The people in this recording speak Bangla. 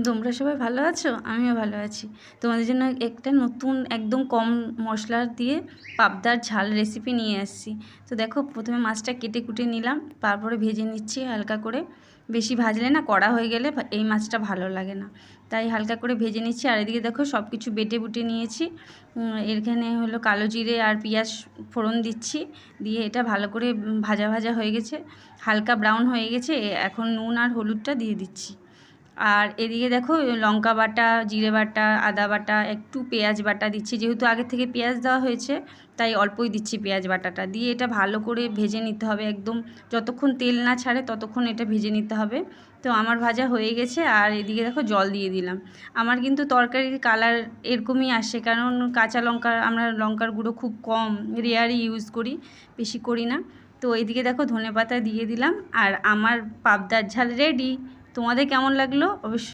তোমরা সবাই ভালো আছো? আমিও ভালো আছি। তোমাদের জন্য একটা নতুন একদম কম মশলা দিয়ে পাবদার ঝাল রেসিপি নিয়ে এসেছি। তো দেখো, প্রথমে মাছটা কেটে কুটে নিলাম, তারপরে ভেজে নিচ্ছি হালকা করে। বেশি ভাজলে না, কড়া হয়ে গেলে এই মাছটা ভালো লাগে না, তাই হালকা করে ভেজে নিচ্ছি। আর এদিকে দেখো, সব কিছু বেটে বুটে নিয়েছি। এখানে হলো কালো জিরে আর পেঁয়াজ ফোড়ন দিচ্ছি, দিয়ে এটা ভালো করে ভাজা ভাজা হয়ে গেছে, হালকা ব্রাউন হয়ে গেছে। এখন নুন আর হলুদটা দিয়ে দিচ্ছি। আর এদিকে দেখো, লঙ্কা বাটা, জিরে বাটা, আদা বাটা, একটু পেঁয়াজ বাটা দিচ্ছি। যেহেতু আগে থেকে পেঁয়াজ দেওয়া হয়েছে, তাই অল্পই দিচ্ছি পেঁয়াজ বাটাটা। দিয়ে এটা ভালো করে ভেজে নিতে হবে, একদম যতক্ষণ তেল না ছাড়ে ততক্ষণ এটা ভেজে নিতে হবে। তো আমার ভাজা হয়ে গেছে। আর এদিকে দেখো, জল দিয়ে দিলাম। আমার কিন্তু তরকারির কালার এরকমই আসে, কারণ কাঁচা লঙ্কা, আমরা লঙ্কার গুঁড়ো খুব কম, রেয়ারই ইউজ করি, বেশি করি না। তো এইদিকে দেখো, ধনেপাতা দিয়ে দিলাম। আর আমার পাবদার ঝাল রেডি। তোমাদের কেমন লাগলো অবশ্যই।